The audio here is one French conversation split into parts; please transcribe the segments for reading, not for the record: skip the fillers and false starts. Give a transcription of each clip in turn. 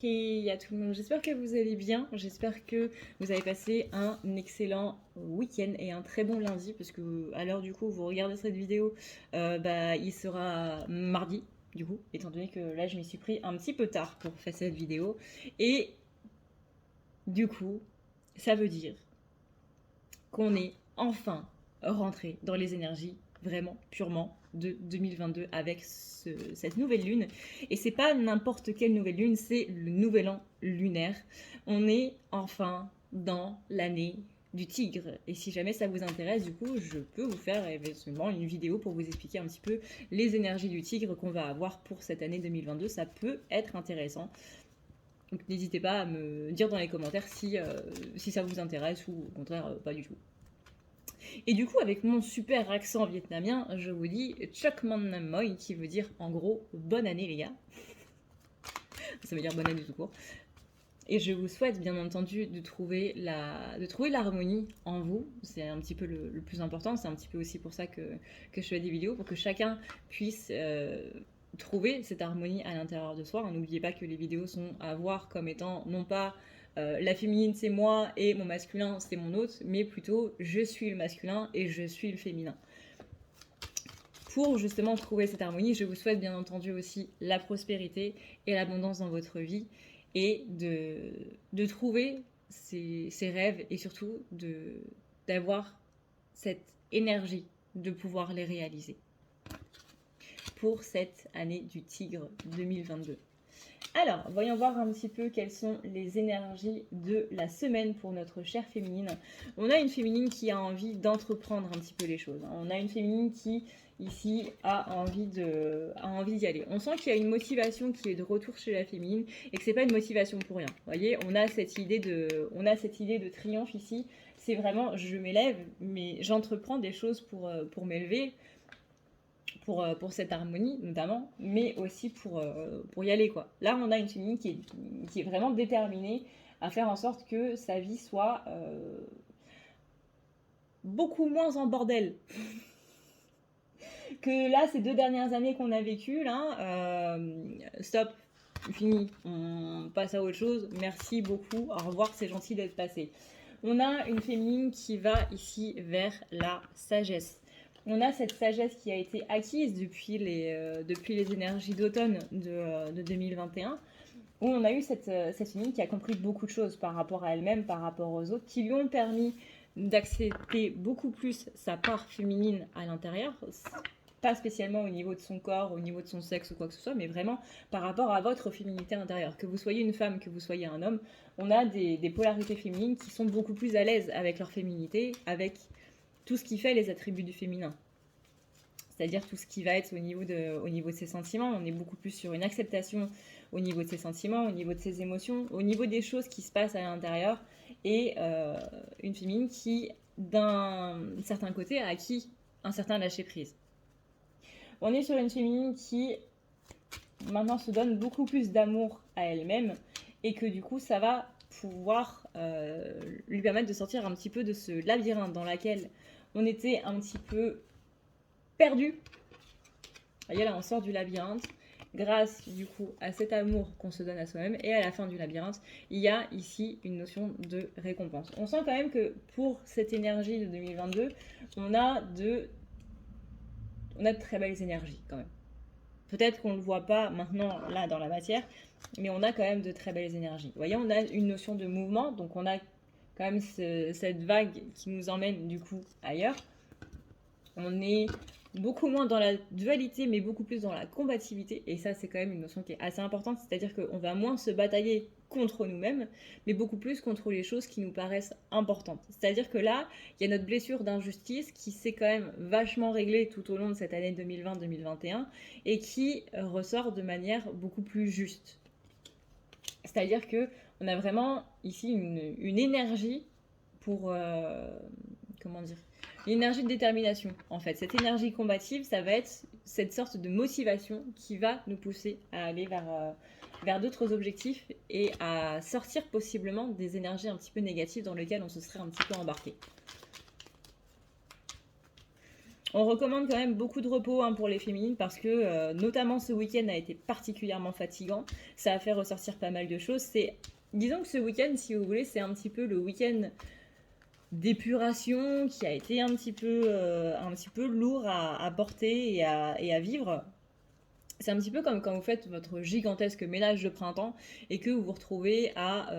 Et à tout le monde, j'espère que vous allez bien, j'espère que vous avez passé un excellent week-end et un très bon lundi, parce que à l'heure du coup vous regardez cette vidéo, il sera mardi, du coup, étant donné que là je m'y suis pris un petit peu tard pour faire cette vidéo, et du coup ça veut dire qu'on est enfin rentré dans les énergies vraiment purement de 2022 avec cette nouvelle lune. Et c'est pas n'importe quelle nouvelle lune, c'est le nouvel an lunaire. On est enfin dans l'année du tigre. Et si jamais ça vous intéresse, du coup, je peux vous faire éventuellement une vidéo pour vous expliquer un petit peu les énergies du tigre qu'on va avoir pour cette année 2022. Ça peut être intéressant. Donc n'hésitez pas à me dire dans les commentaires si ça vous intéresse ou au contraire pas du tout. Et du coup, avec mon super accent vietnamien, je vous dis Chok Man Nam Moi, qui veut dire en gros bonne année les gars. Ça veut dire bonne année tout court. Et je vous souhaite bien entendu de trouver l'harmonie en vous. C'est un petit peu le plus important. C'est un petit peu aussi pour ça que je fais des vidéos, pour que chacun puisse trouver cette harmonie à l'intérieur de soi. N'oubliez pas que les vidéos sont à voir comme étant non pas la féminine c'est moi et mon masculin c'est mon autre, mais plutôt je suis le masculin et je suis le féminin. Pour justement trouver cette harmonie, je vous souhaite bien entendu aussi la prospérité et l'abondance dans votre vie et de trouver ces rêves et surtout d'avoir cette énergie de pouvoir les réaliser pour cette année du tigre 2022. Alors, voyons voir un petit peu quelles sont les énergies de la semaine pour notre chère féminine. On a une féminine qui a envie d'entreprendre un petit peu les choses. On a une féminine qui, ici, a envie d'y aller. On sent qu'il y a une motivation qui est de retour chez la féminine et que c'est pas une motivation pour rien. Vous voyez, on a cette idée de triomphe ici. C'est vraiment, je m'élève, mais j'entreprends des choses pour m'élever. Pour cette harmonie notamment, mais aussi pour y aller quoi. Là on a une féminine qui est vraiment déterminée à faire en sorte que sa vie soit beaucoup moins en bordel que là ces 2 dernières années qu'on a vécues là. Stop, fini, on passe à autre chose, merci beaucoup, au revoir, c'est gentil d'être passé. On a une féminine qui va ici vers la sagesse. On a cette sagesse qui a été acquise depuis les énergies d'automne de 2021, où on a eu cette féminine qui a compris beaucoup de choses par rapport à elle-même, par rapport aux autres, qui lui ont permis d'accepter beaucoup plus sa part féminine à l'intérieur, pas spécialement au niveau de son corps, au niveau de son sexe ou quoi que ce soit, mais vraiment par rapport à votre féminité intérieure. Que vous soyez une femme, que vous soyez un homme, on a des polarités féminines qui sont beaucoup plus à l'aise avec leur féminité, avec tout ce qui fait les attributs du féminin. C'est-à-dire tout ce qui va être au niveau de ses sentiments. On est beaucoup plus sur une acceptation au niveau de ses sentiments, au niveau de ses émotions, au niveau des choses qui se passent à l'intérieur. Et une féminine qui, d'un certain côté, a acquis un certain lâcher-prise. On est sur une féminine qui, maintenant, se donne beaucoup plus d'amour à elle-même et que du coup, ça va pouvoir lui permettre de sortir un petit peu de ce labyrinthe dans lequel on était un petit peu perdu. Voyez là, on sort du labyrinthe grâce du coup à cet amour qu'on se donne à soi-même, et à la fin du labyrinthe, il y a ici une notion de récompense. On sent quand même que pour cette énergie de 2022, on a de très belles énergies quand même. Peut-être qu'on ne le voit pas maintenant là dans la matière, mais on a quand même de très belles énergies. Vous voyez, on a une notion de mouvement, donc on a quand même cette vague qui nous emmène du coup ailleurs. On est beaucoup moins dans la dualité, mais beaucoup plus dans la combativité. Et ça, c'est quand même une notion qui est assez importante. C'est-à-dire qu'on va moins se batailler contre nous-mêmes, mais beaucoup plus contre les choses qui nous paraissent importantes. C'est-à-dire que là, il y a notre blessure d'injustice qui s'est quand même vachement réglée tout au long de cette année 2020-2021 et qui ressort de manière beaucoup plus juste. C'est-à-dire qu'on a vraiment ici une énergie pour... comment dire, l'énergie de détermination en fait. Cette énergie combative, ça va être cette sorte de motivation qui va nous pousser à aller vers d'autres objectifs et à sortir possiblement des énergies un petit peu négatives dans lesquelles on se serait un petit peu embarqué. On recommande quand même beaucoup de repos hein, pour les féminines parce que notamment ce week-end a été particulièrement fatigant. Ça a fait ressortir pas mal de choses. Disons que ce week-end, si vous voulez, c'est un petit peu le week-end d'épuration qui a été un petit peu lourd à porter et à vivre. C'est un petit peu comme quand vous faites votre gigantesque ménage de printemps et que vous vous retrouvez à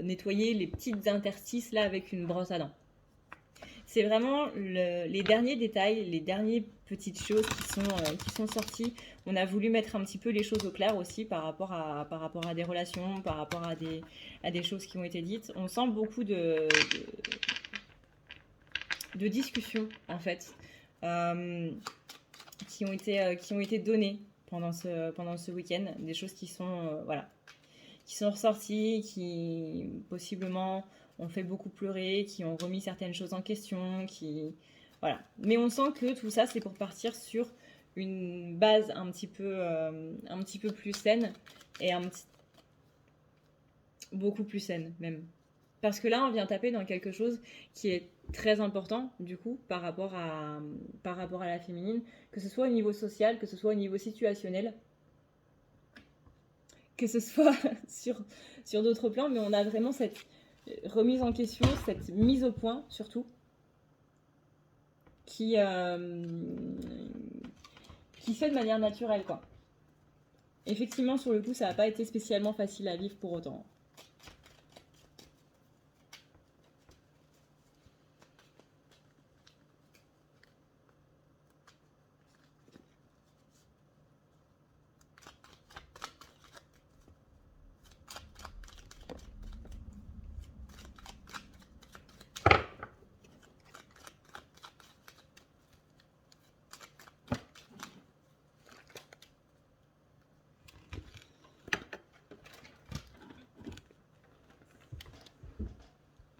nettoyer les petites interstices là avec une brosse à dents. C'est vraiment les derniers détails, les dernières petites choses qui sont sorties. On a voulu mettre un petit peu les choses au clair aussi par rapport à des relations, par rapport à des choses qui ont été dites. On sent beaucoup de discussions en fait qui ont été données pendant ce week-end, des choses qui sont voilà, qui sont ressorties, qui possiblement ont fait beaucoup pleurer, qui ont remis certaines choses en question, voilà. Mais on sent que tout ça c'est pour partir sur une base un petit peu plus saine et beaucoup plus saine même. Parce que là, on vient taper dans quelque chose qui est très important, du coup, par rapport à la féminine, que ce soit au niveau social, que ce soit au niveau situationnel, que ce soit sur d'autres plans, mais on a vraiment cette remise en question, cette mise au point, surtout, qui se fait de manière naturelle, quoi. Effectivement, sur le coup, ça n'a pas été spécialement facile à vivre pour autant.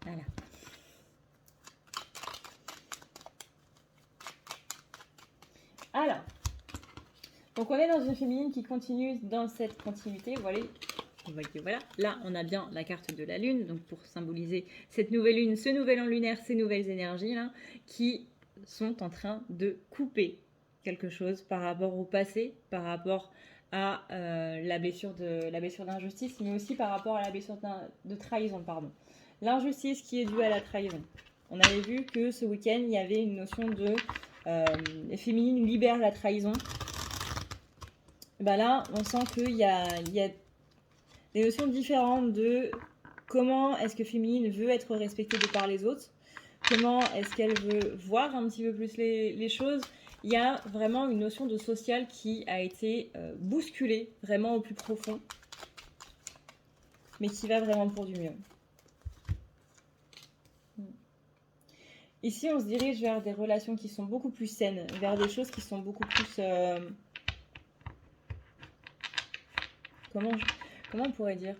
Voilà. Alors, donc on est dans une féminine qui continue dans cette continuité. Voilà. Voilà, là on a bien la carte de la lune, donc pour symboliser cette nouvelle lune, ce nouvel an lunaire, ces nouvelles énergies là, qui sont en train de couper quelque chose par rapport au passé, par rapport à la blessure d'injustice, mais aussi par rapport à la blessure de trahison, pardon. L'injustice qui est due à la trahison. On avait vu que ce week-end, il y avait une notion de féminine libère la trahison. Bah là, on sent qu'il y a des notions différentes de comment est-ce que féminine veut être respectée de par les autres, comment est-ce qu'elle veut voir un petit peu plus les choses. Il y a vraiment une notion de social qui a été bousculée vraiment au plus profond, mais qui va vraiment pour du mieux. Ici, on se dirige vers des relations qui sont beaucoup plus saines, vers des choses qui sont beaucoup plus... Comment on pourrait dire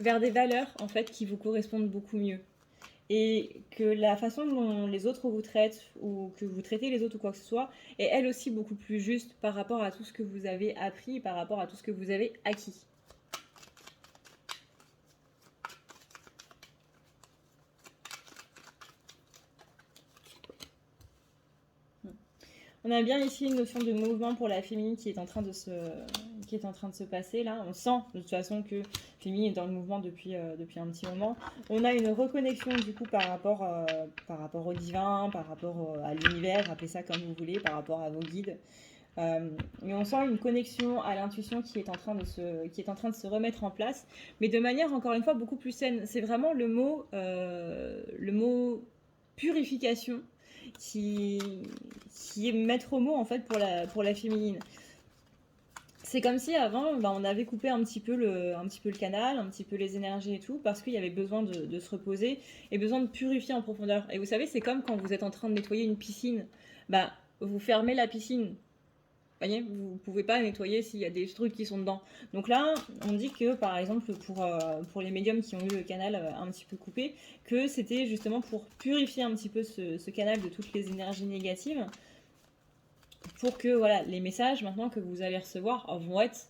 vers des valeurs, en fait, qui vous correspondent beaucoup mieux. Et que la façon dont les autres vous traitent, ou que vous traitez les autres ou quoi que ce soit, est elle aussi beaucoup plus juste par rapport à tout ce que vous avez appris, par rapport à tout ce que vous avez acquis. On a bien ici une notion de mouvement pour la féminine qui est en train de se passer là. On sent de toute façon que féminine est dans le mouvement depuis un petit moment. On a une reconnexion du coup par rapport au divin, par rapport à l'univers, appelez ça comme vous voulez, par rapport à vos guides. Et on sent une connexion à l'intuition qui est en train de se remettre en place, mais de manière encore une fois beaucoup plus saine. C'est vraiment le mot purification qui est maître mot en fait pour la féminine. C'est comme si avant, on avait coupé un petit peu le canal, un petit peu les énergies et tout, parce qu'il y avait besoin de se reposer et besoin de purifier en profondeur. Et vous savez, c'est comme quand vous êtes en train de nettoyer une piscine. Vous fermez la piscine. Vous voyez, vous pouvez pas nettoyer s'il y a des trucs qui sont dedans. Donc là, on dit que par exemple pour les médiums qui ont eu le canal un petit peu coupé, que c'était justement pour purifier un petit peu ce canal de toutes les énergies négatives, pour que voilà, les messages maintenant que vous allez recevoir vont être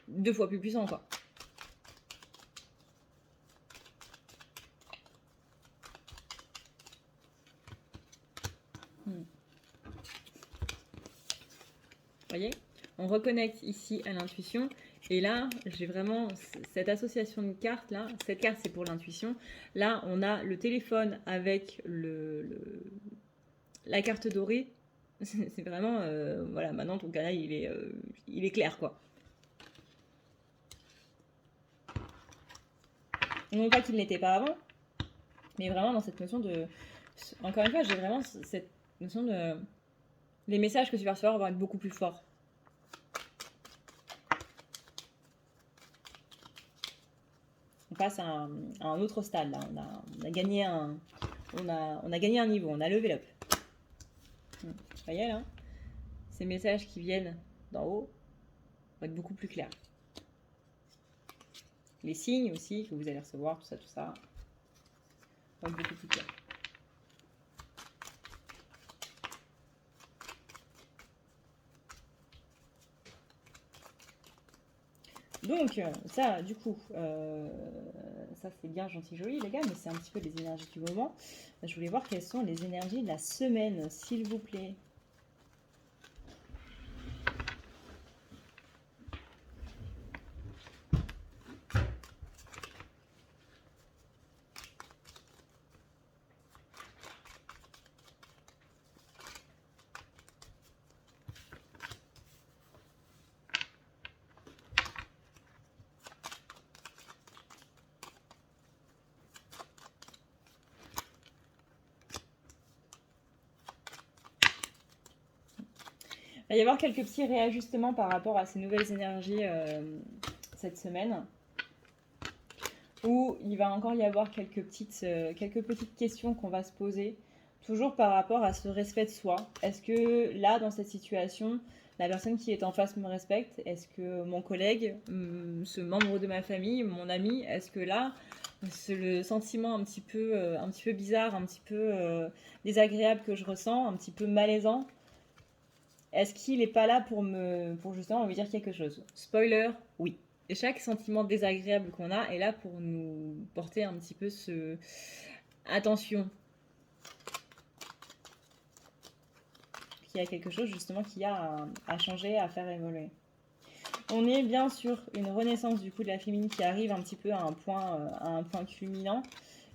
2 fois plus puissants, quoi. reconnecte ici à l'intuition. Et là, j'ai vraiment cette association de cartes là. Cette carte, c'est pour l'intuition. Là, on a le téléphone avec la carte dorée. C'est vraiment, voilà, maintenant ton canal, il est clair, quoi. Non pas qu'il n'était pas avant, mais vraiment dans cette notion de... Encore une fois, j'ai vraiment cette notion de... Les messages que tu vas recevoir vont être beaucoup plus forts. On passe à un autre stade, là. On a gagné on a gagné un niveau, on a levé up. Vous voyez, là, ces messages qui viennent d'en haut vont être beaucoup plus clairs. Les signes aussi que vous allez recevoir, tout ça, vont être beaucoup plus clairs. Donc, ça, du coup, ça c'est bien gentil, joli, les gars, mais c'est un petit peu les énergies du moment. Je voulais voir quelles sont les énergies de la semaine, s'il vous plaît. Il va y avoir quelques petits réajustements par rapport à ces nouvelles énergies cette semaine, où il va encore y avoir quelques petites questions qu'on va se poser, toujours par rapport à ce respect de soi. Est-ce que là, dans cette situation, la personne qui est en face me respecte? Est-ce que mon collègue, ce membre de ma famille, mon ami, est-ce que là, c'est le sentiment un petit peu bizarre, un petit peu désagréable que je ressens, un petit peu malaisant, est-ce qu'il n'est pas là pour justement me dire quelque chose? Spoiler, oui. Et chaque sentiment désagréable qu'on a est là pour nous porter un petit peu attention. Qu'il y a quelque chose justement qui a à changer, à faire évoluer. On est bien sur une renaissance du coup de la féminine qui arrive un petit peu à un point culminant.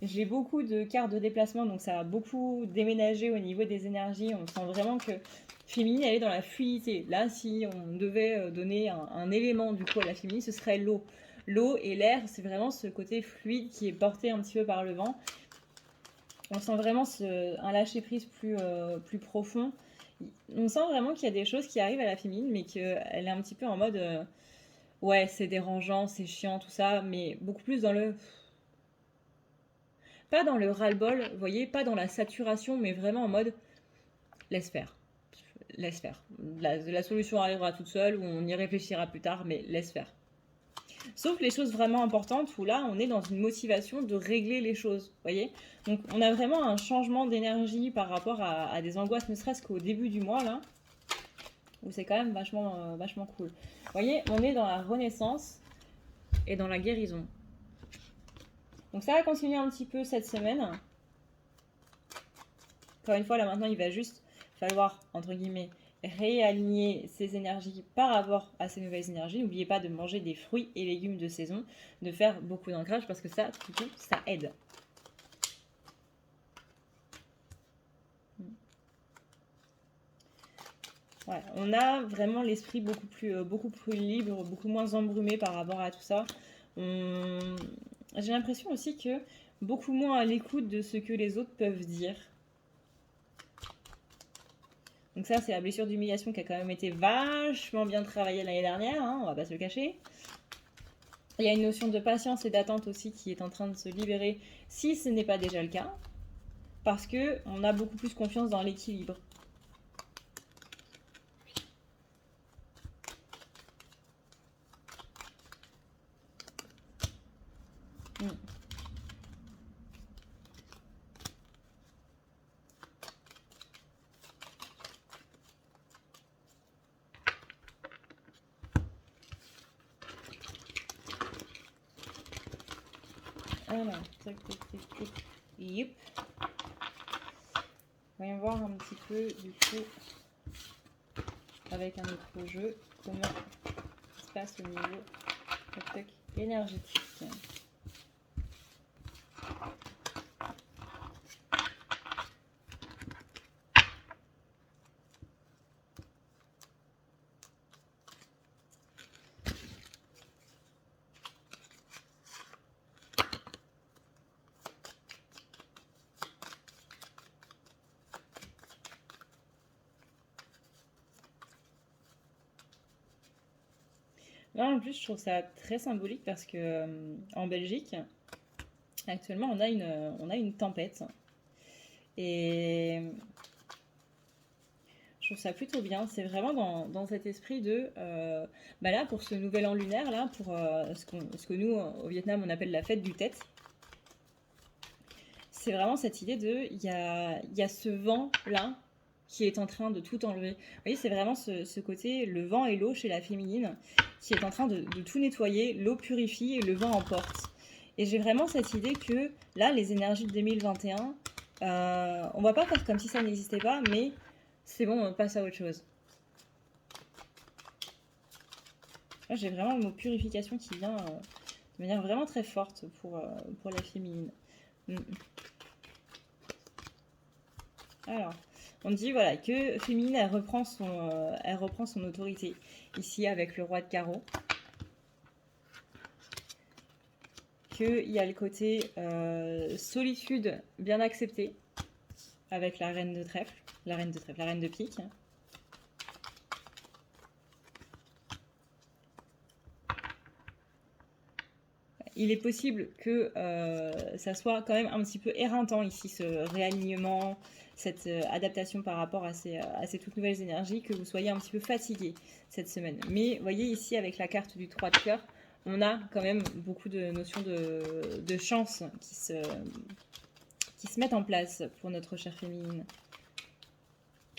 J'ai beaucoup de cartes de déplacement, donc ça a beaucoup déménagé au niveau des énergies. On sent vraiment que féminine, elle est dans la fluidité. Là, si on devait donner un élément du coup à la féminine, ce serait l'eau. L'eau et l'air, c'est vraiment ce côté fluide qui est porté un petit peu par le vent. On sent vraiment un lâcher-prise plus profond. On sent vraiment qu'il y a des choses qui arrivent à la féminine, mais qu'elle est un petit peu en mode ouais, c'est dérangeant, c'est chiant, tout ça, mais beaucoup plus dans le... Pas dans le ras-le-bol, vous voyez, pas dans la saturation, mais vraiment en mode laisse faire. Laisse faire. La solution arrivera toute seule, ou on y réfléchira plus tard, mais laisse faire. Sauf les choses vraiment importantes, où là, on est dans une motivation de régler les choses, vous voyez. Donc, on a vraiment un changement d'énergie par rapport à des angoisses, ne serait-ce qu'au début du mois, là, où c'est quand même vachement cool. Vous voyez, on est dans la renaissance et dans la guérison. Donc ça va continuer un petit peu cette semaine. Encore une fois, là maintenant, il va juste falloir, entre guillemets, réaligner ces énergies par rapport à ces nouvelles énergies. N'oubliez pas de manger des fruits et légumes de saison, de faire beaucoup d'ancrage parce que ça, du coup, ça aide. Ouais, on a vraiment l'esprit beaucoup plus libre, beaucoup moins embrumé par rapport à tout ça. J'ai l'impression aussi que beaucoup moins à l'écoute de ce que les autres peuvent dire. Donc ça, c'est la blessure d'humiliation qui a quand même été vachement bien travaillée l'année dernière, hein, on va pas se le cacher. Il y a une notion de patience et d'attente aussi qui est en train de se libérer, si ce n'est pas déjà le cas, parce qu'on a beaucoup plus confiance dans l'équilibre. Alors, tac, tac, tac, tac. Yep. Voyons voir un petit peu, du coup, avec un autre jeu, comment ça se passe au niveau énergétique. Là, en plus, je trouve ça très symbolique parce que en Belgique, actuellement, on a une tempête. Et je trouve ça plutôt bien. C'est vraiment dans cet esprit de, bah là, pour ce nouvel an lunaire, là, pour ce que nous, au Vietnam, on appelle la fête du Tet. C'est vraiment cette idée de, il y a ce vent-là qui est en train de tout enlever. Vous voyez, c'est vraiment ce côté, le vent et l'eau chez la féminine, qui est en train de tout nettoyer, l'eau purifie et le vent emporte. Et j'ai vraiment cette idée que, là, les énergies de 2021, on va pas faire comme si ça n'existait pas, mais c'est bon, on passe à autre chose. Là, j'ai vraiment le mot purification qui vient de manière vraiment très forte pour la féminine. Alors, on dit voilà que féminine, elle reprend son autorité ici avec le roi de carreau. Qu'il y a le côté solitude bien acceptée avec la reine de trèfle, la reine de pique. Il est possible que ça soit quand même un petit peu éreintant ici, ce réalignement, cette adaptation par rapport à ces toutes nouvelles énergies, que vous soyez un petit peu fatigué cette semaine. Mais vous voyez ici avec la carte du 3 de cœur, on a quand même beaucoup de notions de chance qui se mettent en place pour notre chère féminine.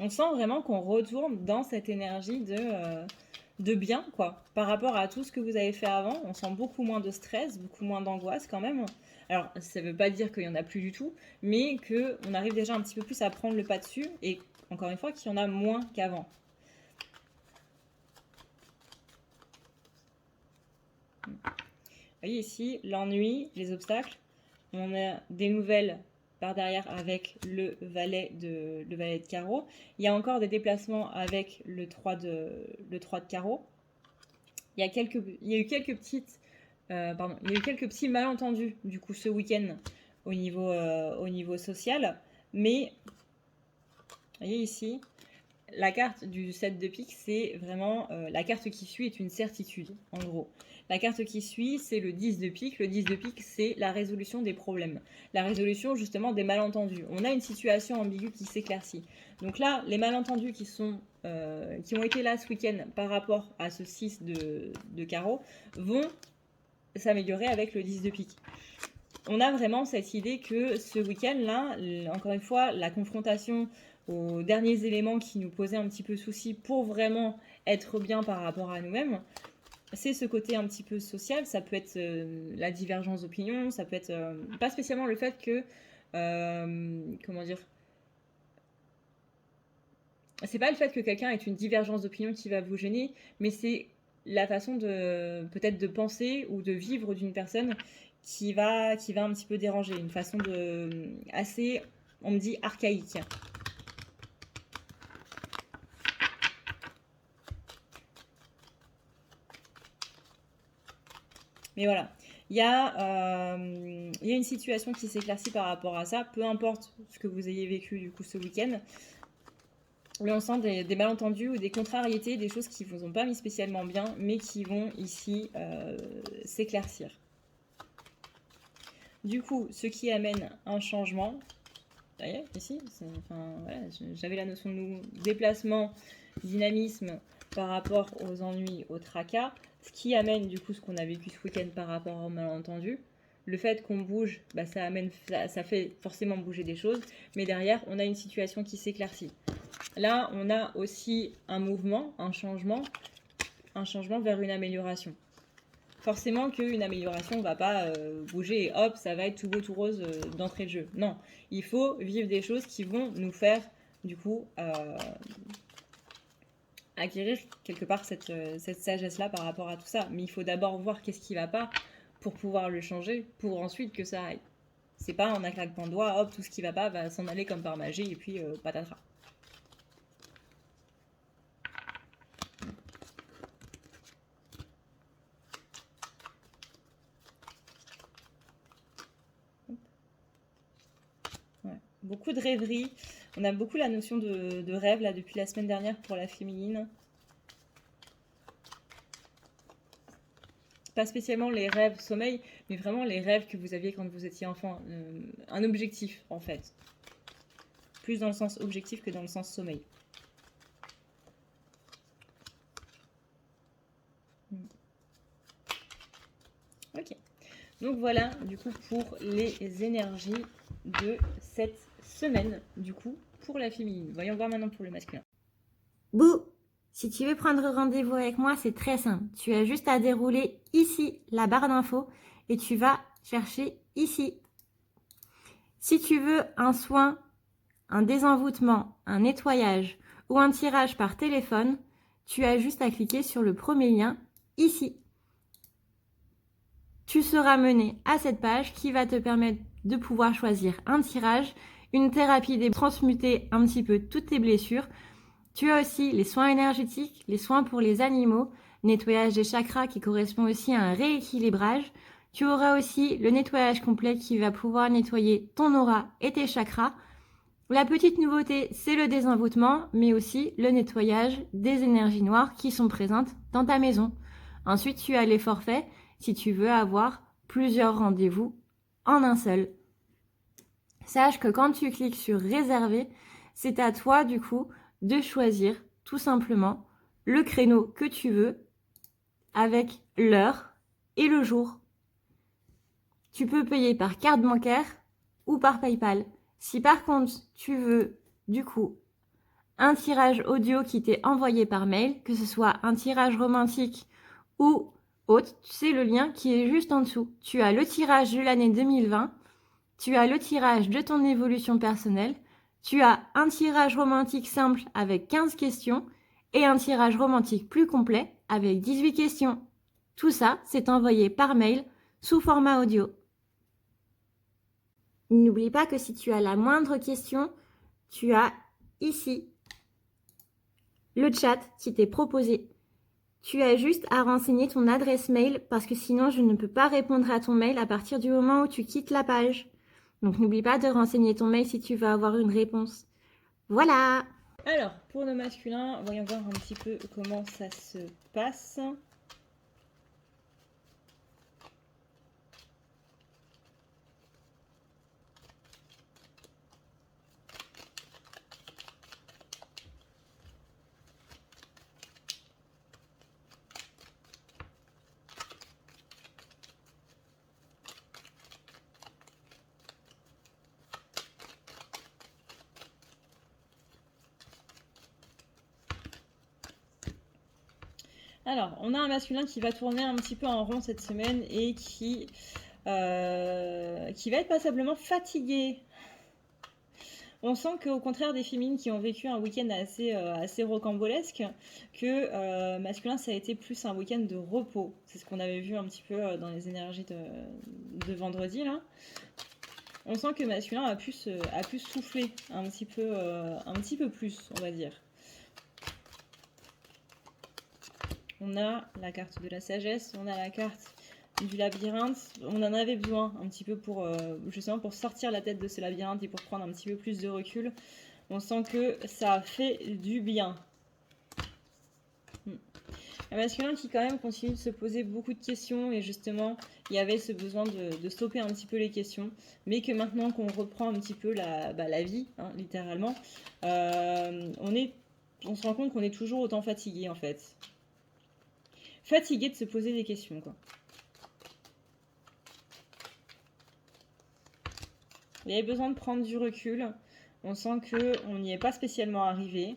On sent vraiment qu'on retourne dans cette énergie de bien, quoi. Par rapport à tout ce que vous avez fait avant, on sent beaucoup moins de stress, beaucoup moins d'angoisse quand même. Alors, ça ne veut pas dire qu'il n'y en a plus du tout, mais qu'on arrive déjà un petit peu plus à prendre le pas dessus, et encore une fois, qu'il y en a moins qu'avant. Vous voyez ici, l'ennui, les obstacles. On a des nouvelles par derrière avec le valet de carreau. Il y a encore des déplacements avec le 3 de carreau. Il y a eu quelques petits malentendus du coup ce week-end au niveau social, mais vous voyez ici, la carte du 7 de pique, c'est vraiment la carte qui suit est une certitude en gros. La carte qui suit, c'est le 10 de pique. Le 10 de pique, c'est la résolution des problèmes. La résolution, justement, des malentendus. On a une situation ambiguë qui s'éclaircit. Donc là, les malentendus qui ont été là ce week-end par rapport à ce 6 de carreau vont s'améliorer avec le 10 de pique. On a vraiment cette idée que ce week-end-là, encore une fois, la confrontation aux derniers éléments qui nous posaient un petit peu souci pour vraiment être bien par rapport à nous-mêmes, c'est ce côté un petit peu social. Ça peut être la divergence d'opinion, ça peut être pas spécialement le fait que comment dire, c'est pas le fait que quelqu'un ait une divergence d'opinion qui va vous gêner, mais c'est la façon de peut-être de penser ou de vivre d'une personne qui va un petit peu déranger, une façon de assez, on me dit, archaïque. Mais voilà, il y a une situation qui s'éclaircit par rapport à ça, peu importe ce que vous ayez vécu du coup ce week-end. Mais on sent des malentendus ou des contrariétés, des choses qui ne vous ont pas mis spécialement bien, mais qui vont ici s'éclaircir. Du coup, ce qui amène un changement. Vous voyez, ici, voilà, j'avais la notion de déplacement, dynamisme par rapport aux ennuis, au tracas. Ce qui amène du coup ce qu'on a vécu ce week-end par rapport aux malentendus. Le fait qu'on bouge, bah, ça fait forcément bouger des choses, mais derrière, on a une situation qui s'éclaircit. Là, on a aussi un mouvement, un changement vers une amélioration. Forcément qu'une amélioration ne va pas bouger et hop, ça va être tout beau, tout rose d'entrée de jeu. Non, il faut vivre des choses qui vont nous faire, du coup, acquérir quelque part cette sagesse-là par rapport à tout ça. Mais il faut d'abord voir qu'est-ce qui va pas pour pouvoir le changer, pour ensuite que ça aille. C'est pas en un claquement de doigts, hop, tout ce qui va pas va s'en aller comme par magie et puis patatras. Ouais. Beaucoup de rêveries. On a beaucoup la notion de rêve là depuis la semaine dernière pour la féminine. Pas spécialement les rêves sommeil, mais vraiment les rêves que vous aviez quand vous étiez enfant. Un objectif, en fait. Plus dans le sens objectif que dans le sens sommeil. Ok. Donc voilà, du coup, pour les énergies de cette semaine, du coup, pour la féminine. Voyons voir maintenant pour le masculin. Bouh! Si tu veux prendre rendez-vous avec moi, c'est très simple. Tu as juste à dérouler ici la barre d'infos et tu vas chercher ici. Si tu veux un soin, un désenvoûtement, un nettoyage ou un tirage par téléphone, tu as juste à cliquer sur le premier lien ici. Tu seras mené à cette page qui va te permettre de pouvoir choisir un tirage, une thérapie, transmuter un petit peu toutes tes blessures. Tu as aussi les soins énergétiques, les soins pour les animaux, nettoyage des chakras qui correspond aussi à un rééquilibrage. Tu auras aussi le nettoyage complet qui va pouvoir nettoyer ton aura et tes chakras. La petite nouveauté, c'est le désenvoûtement, mais aussi le nettoyage des énergies noires qui sont présentes dans ta maison. Ensuite, tu as les forfaits si tu veux avoir plusieurs rendez-vous en un seul. Sache que quand tu cliques sur réserver, c'est à toi du coup de choisir tout simplement le créneau que tu veux avec l'heure et le jour. Tu peux payer par carte bancaire ou par PayPal. Si par contre tu veux du coup un tirage audio qui t'est envoyé par mail, que ce soit un tirage romantique ou autre, c'est le lien qui est juste en dessous. Tu as le tirage de l'année 2020, tu as le tirage de ton évolution personnelle, tu as un tirage romantique simple avec 15 questions et un tirage romantique plus complet avec 18 questions. Tout ça, c'est envoyé par mail sous format audio. N'oublie pas que si tu as la moindre question, tu as ici le chat qui t'est proposé. Tu as juste à renseigner ton adresse mail parce que sinon je ne peux pas répondre à ton mail à partir du moment où tu quittes la page. Donc n'oublie pas de renseigner ton mail si tu veux avoir une réponse. Voilà! Alors, pour nos masculins, voyons voir un petit peu comment ça se passe. Alors, on a un masculin qui va tourner un petit peu en rond cette semaine et qui va être passablement fatigué. On sent qu'au contraire des féminines qui ont vécu un week-end assez rocambolesque, que masculin, ça a été plus un week-end de repos. C'est ce qu'on avait vu un petit peu dans les énergies de vendredi, là. On sent que masculin a pu souffler un petit peu plus, on va dire. On a la carte de la sagesse, on a la carte du labyrinthe. On en avait besoin un petit peu pour justement pour sortir la tête de ce labyrinthe et pour prendre un petit peu plus de recul. On sent que ça a fait du bien. Un masculin qui quand même continue de se poser beaucoup de questions et justement il y avait ce besoin de stopper un petit peu les questions, mais que maintenant qu'on reprend un petit peu la vie, hein, littéralement, on se rend compte qu'on est toujours autant fatigué en fait. Fatigué de se poser des questions, quoi. Il y avait besoin de prendre du recul. On sent qu'on n'y est pas spécialement arrivé.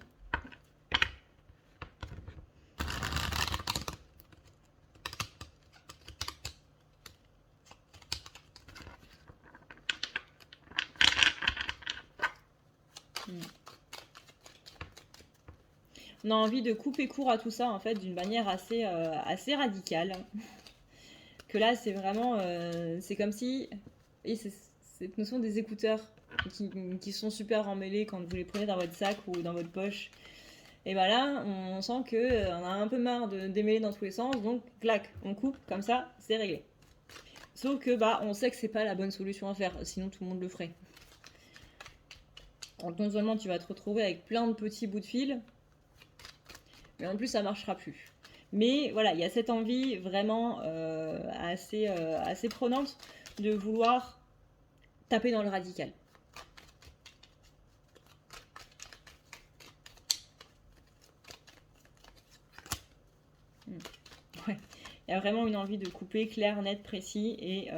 on a envie de couper court à tout ça, en fait, d'une manière assez radicale. Que là, c'est vraiment... c'est comme si... Et c'est cette notion des écouteurs qui sont super emmêlés quand vous les prenez dans votre sac ou dans votre poche. Et bah là, on sent que on a un peu marre de démêler dans tous les sens, donc clac, on coupe, comme ça, c'est réglé. Sauf que bah on sait que c'est pas la bonne solution à faire, sinon tout le monde le ferait. Donc non seulement tu vas te retrouver avec plein de petits bouts de fil, mais en plus ça marchera plus. Mais voilà, il y a cette envie vraiment assez prenante de vouloir taper dans le radical. Ouais. Il y a vraiment une envie de couper clair, net, précis et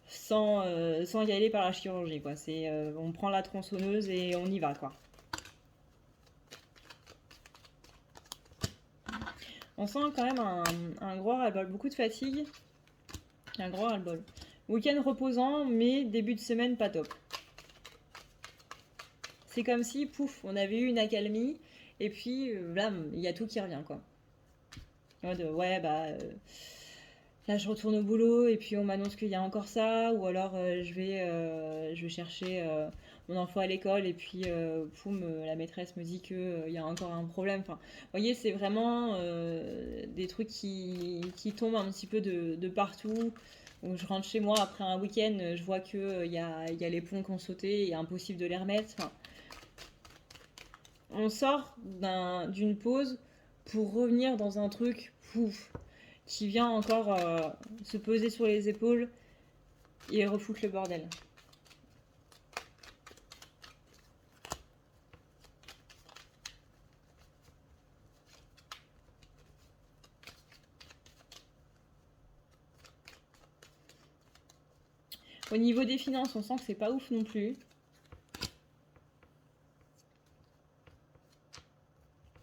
sans y aller par la chirurgie, quoi. C'est, on prend la tronçonneuse et on y va, quoi. On sent quand même un gros ras-le-bol, beaucoup de fatigue, un gros ras-le-bol. Week-end reposant, mais début de semaine pas top. C'est comme si, pouf, on avait eu une accalmie, et puis là, il y a tout qui revient, quoi. En mode, ouais, bah, là je retourne au boulot, et puis on m'annonce qu'il y a encore ça, ou alors je vais chercher mon enfant à l'école, et puis poum, la maîtresse me dit qu'il y a encore un problème. Enfin, vous voyez, c'est vraiment des trucs qui tombent un petit peu de partout. Donc, je rentre chez moi après un week-end, je vois qu'il y a les ponts qui ont sauté, et impossible de les remettre. Enfin, on sort d'une pause pour revenir dans un truc pouf, qui vient encore se poser sur les épaules et refoutre le bordel. Au niveau des finances, on sent que c'est pas ouf non plus.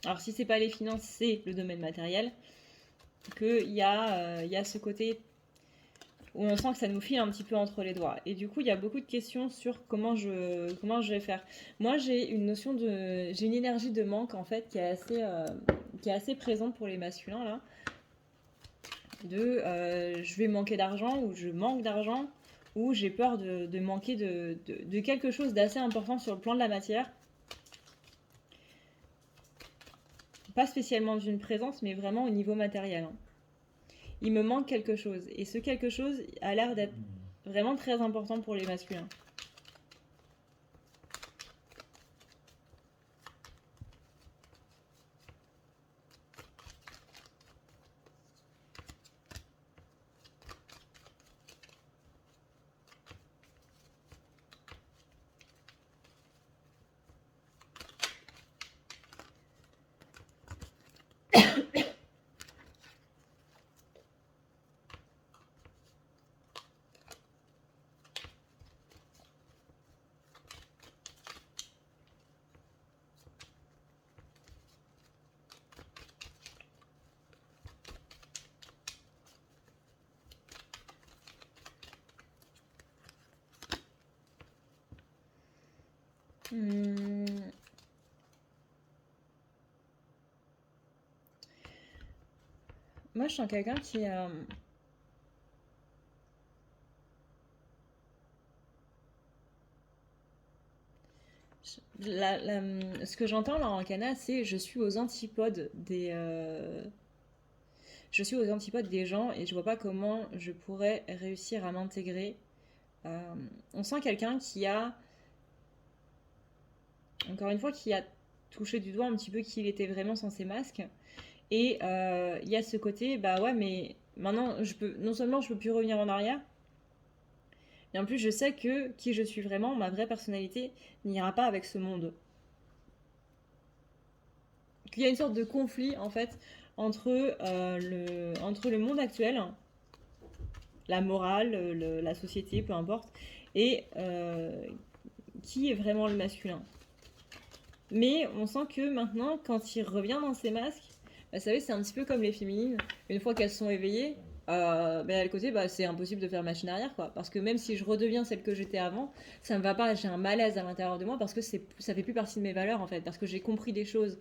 Alors si c'est pas les finances, c'est le domaine matériel. Qu'il y a ce côté où on sent que ça nous file un petit peu entre les doigts. Et du coup, il y a beaucoup de questions sur comment je vais faire. Moi, j'ai une énergie de manque en fait qui est assez présente pour les masculins là. Je vais manquer d'argent, ou je manque d'argent, ou j'ai peur de manquer de quelque chose d'assez important sur le plan de la matière. Pas spécialement d'une présence, mais vraiment au niveau matériel. Il me manque quelque chose. Et ce quelque chose a l'air d'être vraiment très important pour les masculins. Moi, je sens quelqu'un qui... ce que j'entends là en Cana, c'est je suis aux antipodes je suis aux antipodes des gens et je vois pas comment je pourrais réussir à m'intégrer. On sent quelqu'un qui a, encore une fois, qui a touché du doigt un petit peu qui il était vraiment sans ses masques. Et il y a ce côté, bah ouais, mais maintenant, non seulement je peux plus revenir en arrière, mais en plus je sais que qui je suis vraiment, ma vraie personnalité, n'ira pas avec ce monde. Qu'il y a une sorte de conflit, en fait, entre le monde actuel, la morale, la société, peu importe, et qui est vraiment le masculin. Mais on sent que maintenant, quand il revient dans ses masques, bah, vous savez, c'est un petit peu comme les féminines. Une fois qu'elles sont éveillées, bah, à le côté, bah, c'est impossible de faire machine arrière, quoi. Parce que même si je redeviens celle que j'étais avant, ça me va pas. J'ai un malaise à l'intérieur de moi parce que ça fait plus partie de mes valeurs, en fait. Parce que j'ai compris des choses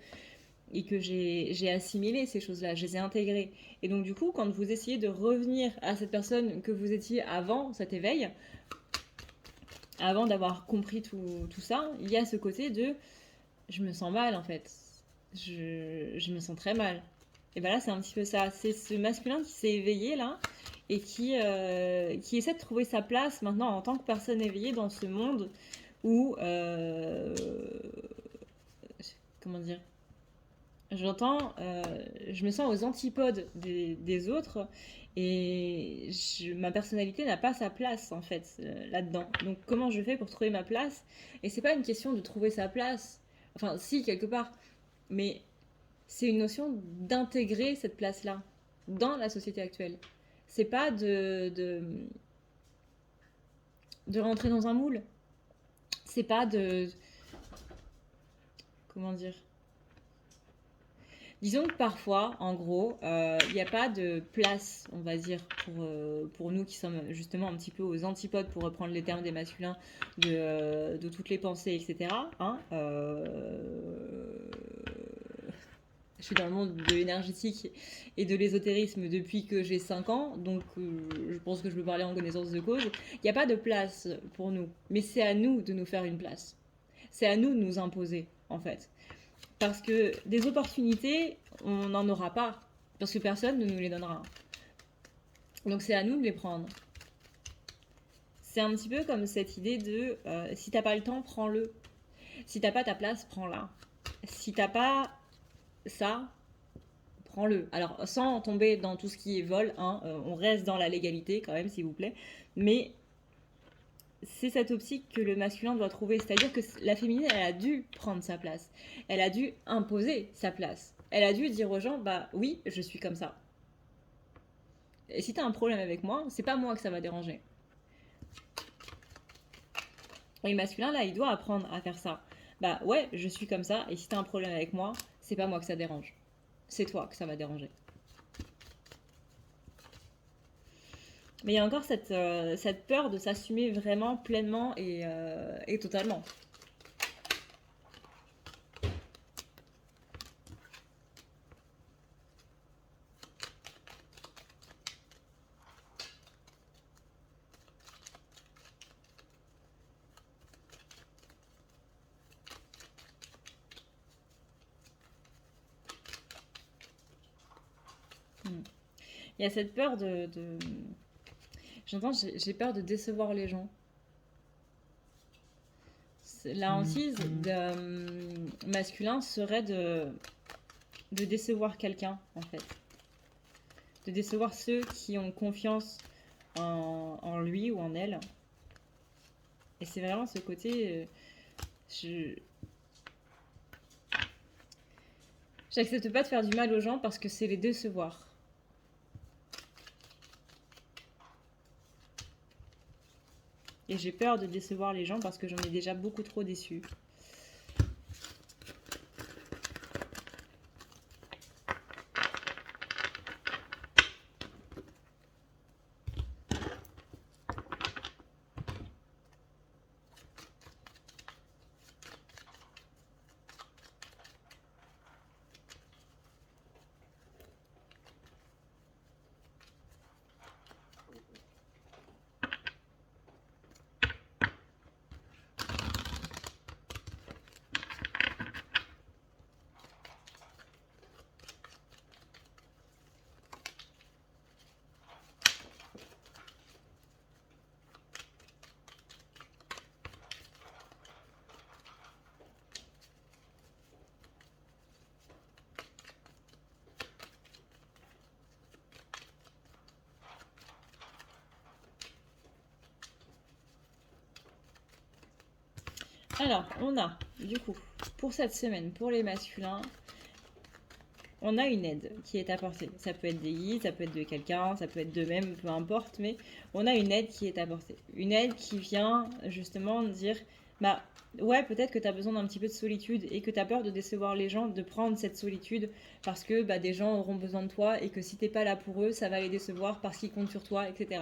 et que j'ai assimilé ces choses-là, je les ai intégrées. Et donc du coup, quand vous essayez de revenir à cette personne que vous étiez avant cet éveil, avant d'avoir compris tout ça, il y a ce côté de je me sens mal en fait. Je me sens très mal. Et ben là, c'est un petit peu ça. C'est ce masculin qui s'est éveillé là et qui essaie de trouver sa place maintenant en tant que personne éveillée dans ce monde où. Comment dire, j'entends, je me sens aux antipodes des autres et ma personnalité n'a pas sa place en fait là-dedans. Donc comment je fais pour trouver ma place? Et c'est pas une question de trouver sa place, enfin si quelque part, mais c'est une notion d'intégrer cette place-là dans la société actuelle. C'est pas de rentrer dans un moule. C'est pas de... Comment dire, disons que parfois, en gros, il n'y a pas de place, on va dire, pour nous qui sommes justement un petit peu aux antipodes, pour reprendre les termes des masculins, de toutes les pensées, etc. Hein, je suis dans le monde de l'énergétique et de l'ésotérisme depuis que j'ai 5 ans, donc je pense que je peux parler en connaissance de cause. Il n'y a pas de place pour nous, mais c'est à nous de nous faire une place. C'est à nous de nous imposer, en fait. Parce que des opportunités, on n'en aura pas. Parce que personne ne nous les donnera. Donc c'est à nous de les prendre. C'est un petit peu comme cette idée de si t'as pas le temps, prends-le. Si t'as pas ta place, prends-la. Si t'as pas ça, prends-le. Alors sans tomber dans tout ce qui est vol, hein, on reste dans la légalité quand même, s'il vous plaît. Mais c'est cette optique que le masculin doit trouver. C'est-à-dire que la féminine, elle a dû prendre sa place. Elle a dû imposer sa place. Elle a dû dire aux gens, bah oui, je suis comme ça. Et si t'as un problème avec moi, c'est pas moi que ça va déranger. Et le masculin, là, il doit apprendre à faire ça. Bah ouais, je suis comme ça, et si t'as un problème avec moi, c'est pas moi que ça dérange. C'est toi que ça va déranger. Mais il y a encore cette peur de s'assumer vraiment pleinement et totalement. Il y a cette peur J'entends, j'ai peur de décevoir les gens. La hantise masculin serait de décevoir quelqu'un, en fait. De décevoir ceux qui ont confiance en lui ou en elle. Et c'est vraiment ce côté... J'accepte pas de faire du mal aux gens parce que c'est les décevoir. Et j'ai peur de décevoir les gens parce que j'en ai déjà beaucoup trop déçus. Alors, on a, du coup, pour cette semaine, pour les masculins, on a une aide qui est apportée. Ça peut être des guides, ça peut être de quelqu'un, ça peut être d'eux-mêmes, peu importe, mais on a une aide qui est apportée. Une aide qui vient justement dire, bah ouais, peut-être que tu as besoin d'un petit peu de solitude et que tu as peur de décevoir les gens, de prendre cette solitude parce que bah, des gens auront besoin de toi et que si t'es pas là pour eux, ça va les décevoir parce qu'ils comptent sur toi, etc.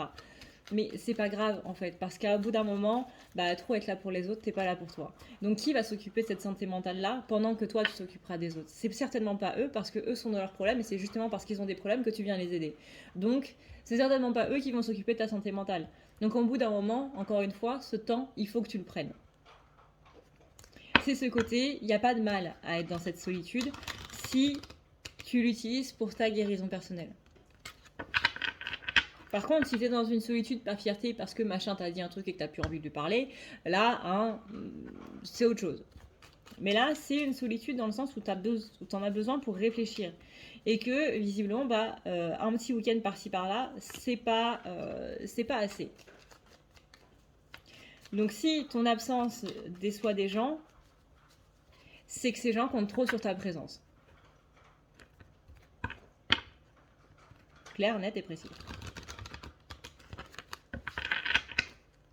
Mais c'est pas grave en fait, parce qu'à bout d'un moment, bah, trop être là pour les autres, t'es pas là pour toi. Donc qui va s'occuper de cette santé mentale-là pendant que toi tu t'occuperas des autres? C'est certainement pas eux, parce que eux sont dans leurs problèmes, et c'est justement parce qu'ils ont des problèmes que tu viens les aider. Donc c'est certainement pas eux qui vont s'occuper de ta santé mentale. Donc au bout d'un moment, encore une fois, ce temps, il faut que tu le prennes. C'est ce côté, il n'y a pas de mal à être dans cette solitude si tu l'utilises pour ta guérison personnelle. Par contre, si tu es dans une solitude par fierté parce que machin t'a dit un truc et que t'as plus envie de lui parler, là, hein, c'est autre chose. Mais là, c'est une solitude dans le sens où t'en as besoin pour réfléchir. Et que, visiblement, bah, un petit week-end par-ci par-là, c'est pas assez. Donc si ton absence déçoit des gens, c'est que ces gens comptent trop sur ta présence. Clair, net et précis.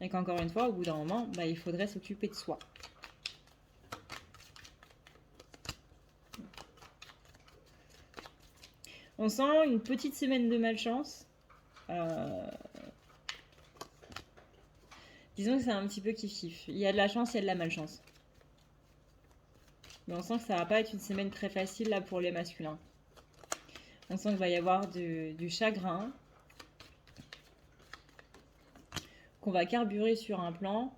Et qu'encore une fois, au bout d'un moment, bah, il faudrait s'occuper de soi. On sent une petite semaine de malchance. Disons que c'est un petit peu kiff-kiff. Il y a de la chance, il y a de la malchance. Mais on sent que ça va pas être une semaine très facile là pour les masculins. On sent qu'il va y avoir du chagrin. Qu'on va carburer sur un plan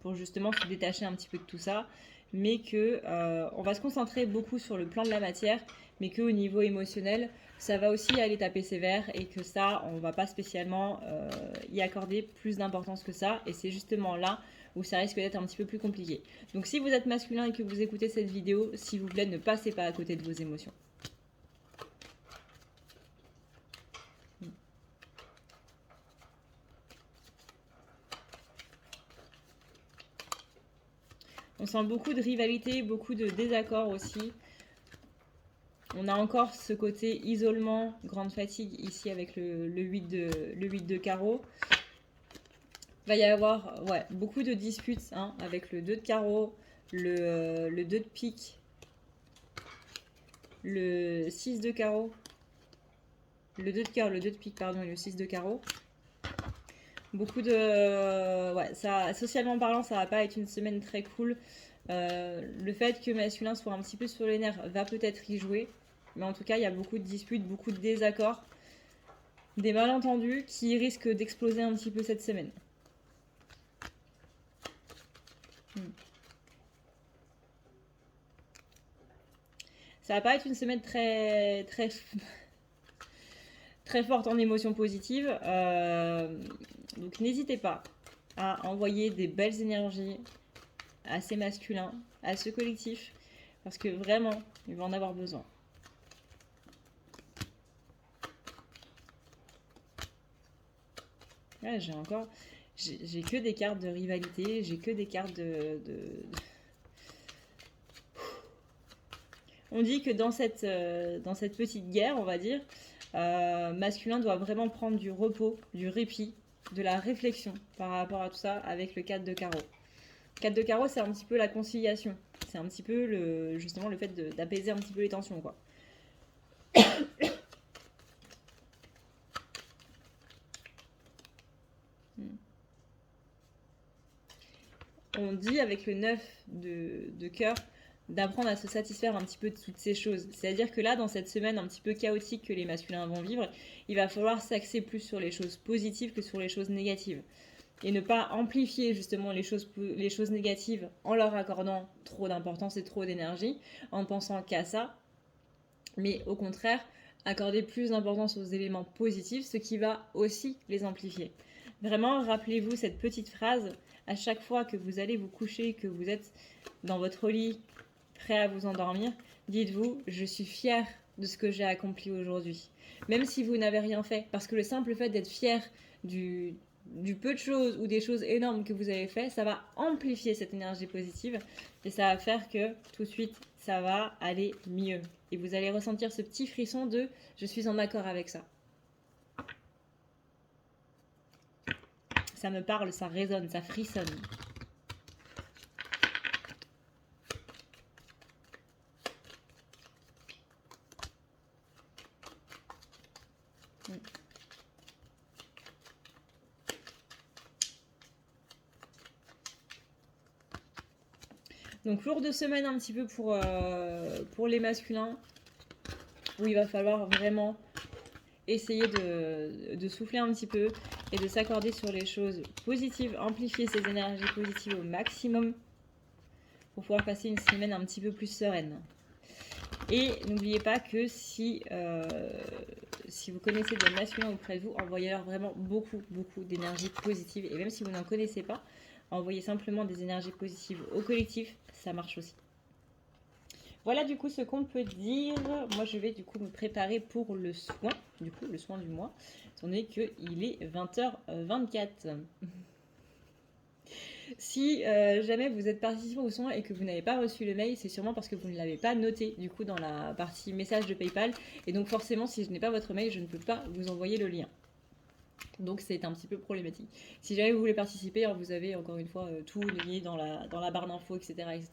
pour justement se détacher un petit peu de tout ça. Mais que on va se concentrer beaucoup sur le plan de la matière, mais qu'au niveau émotionnel, ça va aussi aller taper sévère et que ça, on va pas spécialement y accorder plus d'importance que ça. Et c'est justement là où ça risque d'être un petit peu plus compliqué. Donc si vous êtes masculin et que vous écoutez cette vidéo, s'il vous plaît, ne passez pas à côté de vos émotions. On sent beaucoup de rivalité, beaucoup de désaccords aussi. On a encore ce côté isolement, grande fatigue ici avec le 8 de carreau. Il va y avoir beaucoup de disputes hein, avec le 2 de carreau, le 2 de pique, le 6 de carreau, le 2 de carreau, le 2 de pique pardon et le 6 de carreau. Beaucoup de... ça, socialement parlant, ça va pas être une semaine très cool. Le fait que masculin soit un petit peu sur les nerfs va peut-être y jouer. Mais en tout cas, il y a beaucoup de disputes, beaucoup de désaccords, des malentendus qui risquent d'exploser un petit peu cette semaine. Ça va pas être une semaine très forte en émotions positives. Donc n'hésitez pas à envoyer des belles énergies à ces masculins, à ce collectif, parce que vraiment, ils vont en avoir besoin. Ouais, j'ai que des cartes de rivalité, j'ai que des cartes On dit que dans cette petite guerre, on va dire, masculin doit vraiment prendre du repos, du répit, de la réflexion par rapport à tout ça avec le 4 de carreau. 4 de carreau, c'est un petit peu la conciliation. C'est un petit peu justement le fait d'apaiser un petit peu les tensions, quoi. On dit avec le 9 de cœur d'apprendre à se satisfaire un petit peu de toutes ces choses. C'est-à-dire que là, dans cette semaine un petit peu chaotique que les masculins vont vivre, il va falloir s'axer plus sur les choses positives que sur les choses négatives. Et ne pas amplifier justement les choses négatives en leur accordant trop d'importance et trop d'énergie, en pensant qu'à ça, mais au contraire, accorder plus d'importance aux éléments positifs, ce qui va aussi les amplifier. Vraiment, rappelez-vous cette petite phrase à chaque fois que vous allez vous coucher, que vous êtes dans votre lit, prêt à vous endormir, dites-vous, je suis fière de ce que j'ai accompli aujourd'hui. Même si vous n'avez rien fait, parce que le simple fait d'être fier du peu de choses ou des choses énormes que vous avez fait, ça va amplifier cette énergie positive et ça va faire que tout de suite, ça va aller mieux. Et vous allez ressentir ce petit frisson de « je suis en accord avec ça ». Ça me parle, ça résonne, ça frissonne. Donc lourde semaine un petit peu pour les masculins, où il va falloir vraiment essayer de souffler un petit peu et de s'accorder sur les choses positives, amplifier ses énergies positives au maximum pour pouvoir passer une semaine un petit peu plus sereine. Et n'oubliez pas que si vous connaissez des masculins auprès de vous, envoyez-leur vraiment beaucoup d'énergie positive. Et même si vous n'en connaissez pas, envoyez simplement des énergies positives au collectif, ça marche aussi. Voilà du coup ce qu'on peut dire. Moi je vais du coup me préparer pour le soin, le soin du mois, étant donné qu'il est 20h24. Si jamais vous êtes participant au soin et que vous n'avez pas reçu le mail, c'est sûrement parce que vous ne l'avez pas noté du coup dans la partie message de PayPal. Et donc forcément, si je n'ai pas votre mail, je ne peux pas vous envoyer le lien. Donc c'est un petit peu problématique. Si jamais vous voulez participer, vous avez encore une fois tout lié dans la barre d'infos, etc., etc.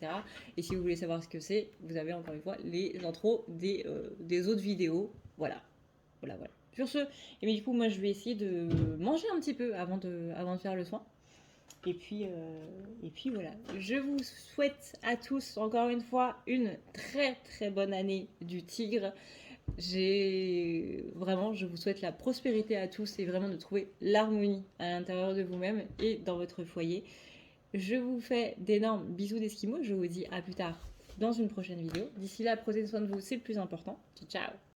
Et si vous voulez savoir ce que c'est, vous avez encore une fois les intros des autres vidéos. Voilà. Sur ce, et bien, du coup, moi je vais essayer de manger un petit peu avant de faire le soin. Et puis voilà. Je vous souhaite à tous, encore une fois, une très bonne année du tigre. Je vous souhaite la prospérité à tous et vraiment de trouver l'harmonie à l'intérieur de vous-même et dans votre foyer. Je vous fais d'énormes bisous d'Esquimaux. Je vous dis à plus tard dans une prochaine vidéo. D'ici là, prenez soin de vous, c'est le plus important. Ciao.